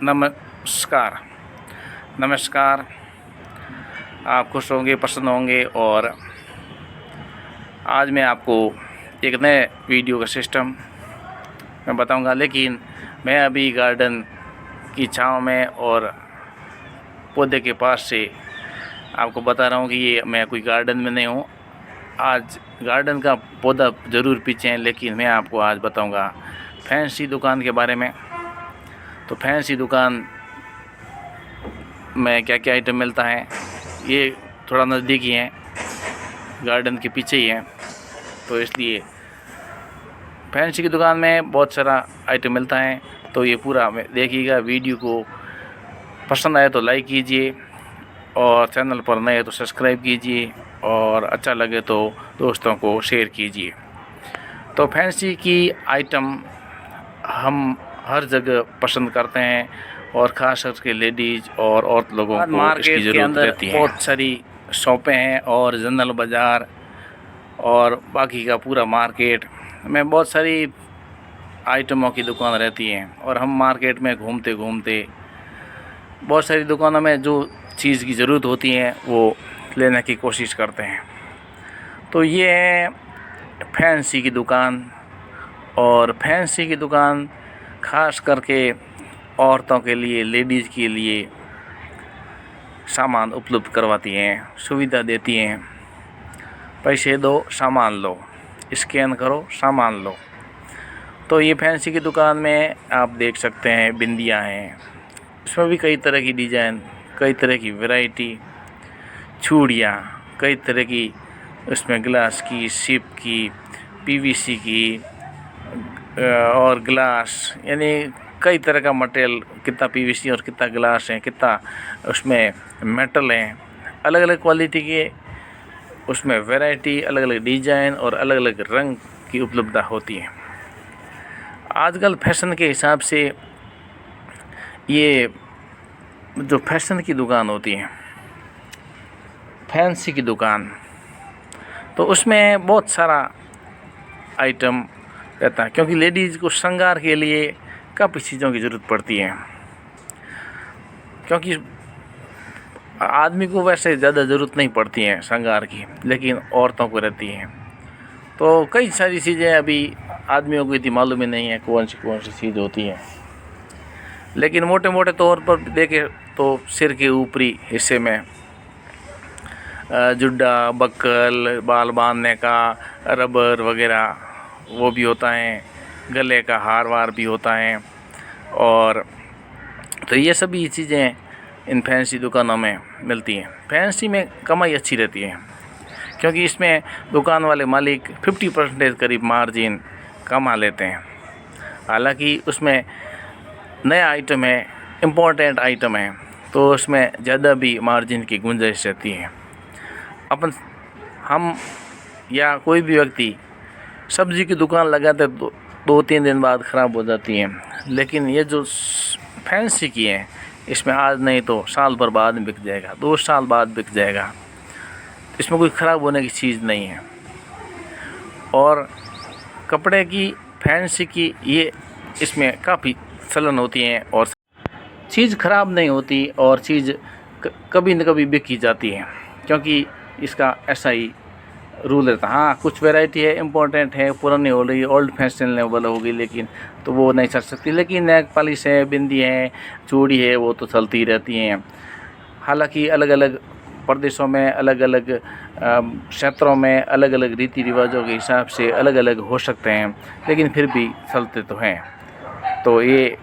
नमस्कार। आप खुश होंगे, पसंद होंगे। और आज मैं आपको एक नए वीडियो का सिस्टम मैं बताऊंगा, लेकिन मैं अभी गार्डन की छांव में और पौधे के पास से आपको बता रहा हूं कि ये मैं कोई गार्डन में नहीं हूं। आज गार्डन का पौधा ज़रूर पीछे है, लेकिन मैं आपको आज बताऊंगा फैंसी दुकान के बारे में। तो फैंसी दुकान में क्या क्या आइटम मिलता है, ये थोड़ा नज़दीक ही है, गार्डन के पीछे ही है। तो इसलिए फैंसी की दुकान में बहुत सारा आइटम मिलता है। तो ये पूरा देखिएगा, वीडियो को पसंद आए तो लाइक कीजिए और चैनल पर नए तो सब्सक्राइब कीजिए और अच्छा लगे तो दोस्तों को शेयर कीजिए। तो फैंसी की आइटम हम हर जगह पसंद करते हैं और ख़ास करके लेडीज़ और औरत लोगों को इसकी ज़रूरत रहती है। बहुत सारी शॉपें हैं और जनरल बाज़ार और बाकी का पूरा मार्केट में बहुत सारी आइटमों की दुकान रहती हैं। और हम मार्केट में घूमते घूमते बहुत सारी दुकानों में जो चीज़ की ज़रूरत होती है वो लेने की कोशिश करते हैं। तो ये है फैंसी की दुकान। और फैंसी की दुकान ख़ास करके औरतों के लिए, लेडीज़ के लिए सामान उपलब्ध करवाती हैं, सुविधा देती हैं। पैसे दो, सामान लो, स्कैन करो, सामान लो। तो ये फैंसी की दुकान में आप देख सकते हैं बिंदियाँ हैं, इसमें भी कई तरह की डिज़ाइन, कई तरह की वैरायटी, चूड़ियाँ, कई तरह की, उसमें ग्लास की, शिप की, पीवीसी की और ग्लास, यानी कई तरह का मटेरियल, कितना पीवीसी और कितना ग्लास है, कितना उसमें मेटल है, अलग अलग क्वालिटी के उसमें वैरायटी, अलग अलग डिज़ाइन और अलग अलग रंग की उपलब्धता होती है। आजकल फैशन के हिसाब से ये जो फैशन की दुकान होती है, फैंसी की दुकान, तो उसमें बहुत सारा आइटम रहता है, क्योंकि लेडीज़ को श्रृंगार के लिए काफ़ी चीज़ों की ज़रूरत पड़ती है। क्योंकि आदमी को वैसे ज़्यादा ज़रूरत नहीं पड़ती है श्रृंगार की, लेकिन औरतों को रहती है। तो कई सारी चीज़ें अभी आदमियों को इतनी मालूम ही नहीं है कौन सी चीज़ होती है। लेकिन मोटे मोटे तौर पर देखें तो सिर के ऊपरी हिस्से में जुड्डा, बक्कल, बाल बांधने का, रबर वगैरह वो भी होता है, गले का हार वार भी होता है। और तो ये सभी चीज़ें इन फैंसी दुकानों में मिलती हैं। फैंसी में कमाई अच्छी रहती है, क्योंकि इसमें दुकान वाले मालिक 50% करीब मार्जिन कमा लेते हैं। हालांकि उसमें नया आइटम है, इम्पोर्टेंट आइटम है, तो उसमें ज़्यादा भी मार्जिन की गुंजाइश रहती है। हम या कोई भी व्यक्ति सब्ज़ी की दुकान लगाते तो 2-3 दिन बाद ख़राब हो जाती है, लेकिन ये जो फैंसी की है, इसमें आज नहीं तो साल भर बाद में बिक जाएगा, 2 साल बाद बिक जाएगा। इसमें कोई ख़राब होने की चीज़ नहीं है। और कपड़े की, फैंसी की, ये इसमें काफ़ी चलन होती हैं और चीज़ ख़राब नहीं होती और चीज़ कभी न कभी बिक ही जाती है, क्योंकि इसका ऐसा ही रूल रहता है। हाँ, कुछ वैरायटी है, इम्पोर्टेंट है, पुरानी हो रही, ओल्ड फैशनेबल होगी, लेकिन तो वो नहीं चल सकती। लेकिन नेक पॉलिश है, बिंदी है, चूड़ी है, वो तो चलती रहती हैं। हालांकि अलग अलग प्रदेशों में, अलग अलग क्षेत्रों में अलग अलग रीति रिवाजों के हिसाब से अलग अलग हो सकते हैं, लेकिन फिर भी चलते तो हैं। तो ये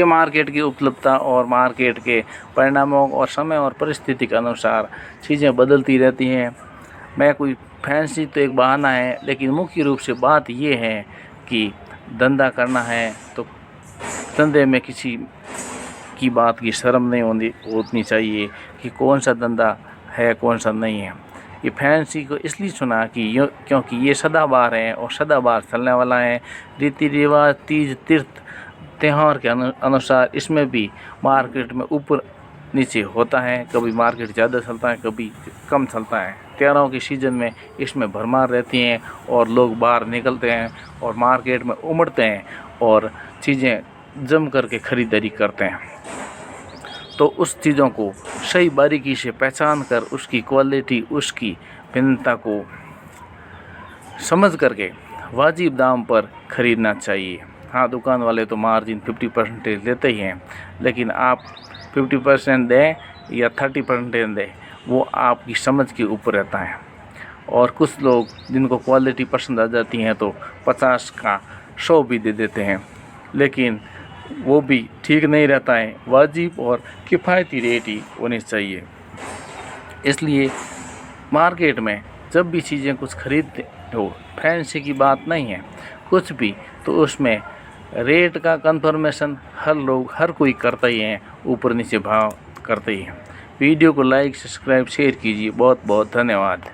मार्केट की उपलब्धता और मार्केट के परिणामों और समय और परिस्थिति के अनुसार चीज़ें बदलती रहती हैं। मैं कोई फैंसी तो एक बहाना है, लेकिन मुख्य रूप से बात ये है कि धंधा करना है तो धंधे में किसी की बात की शर्म नहीं होनी चाहिए कि कौन सा धंधा है, कौन सा नहीं है। ये फैंसी को इसलिए चुना कि क्योंकि ये सदाबहार है और सदाबहार चलने वाला है। रीति रिवाज, तीज तीर्थ त्यौहार के अनुसार इसमें भी मार्केट में ऊपर नीचे होता है। कभी मार्केट ज़्यादा चलता है, कभी कम चलता है। त्योहारों के सीज़न में इसमें भरमार रहती हैं और लोग बाहर निकलते हैं और मार्केट में उमड़ते हैं और चीज़ें जम करके ख़रीदारी करते हैं। तो उस चीज़ों को सही बारीकी से पहचान कर उसकी क्वालिटी, उसकी भिन्नता को समझ करके वाजिब दाम पर ख़रीदना चाहिए। हाँ, दुकान वाले तो मार्जिन 50% लेते ही हैं, लेकिन आप 50% दें या 30% दें, वो आपकी समझ के ऊपर रहता है। और कुछ लोग जिनको क्वालिटी पसंद आ जाती हैं तो 50 का 100 भी दे देते हैं, लेकिन वो भी ठीक नहीं रहता है। वाजिब और किफ़ायती रेट ही होने चाहिए। इसलिए मार्केट में जब भी चीज़ें कुछ खरीदते हो, फैंसी की बात नहीं है कुछ भी, तो उसमें रेट का कंफर्मेशन हर कोई करता ही है, ऊपर नीचे भाव करते ही हैं। वीडियो को लाइक, सब्सक्राइब, शेयर कीजिए। बहुत बहुत धन्यवाद।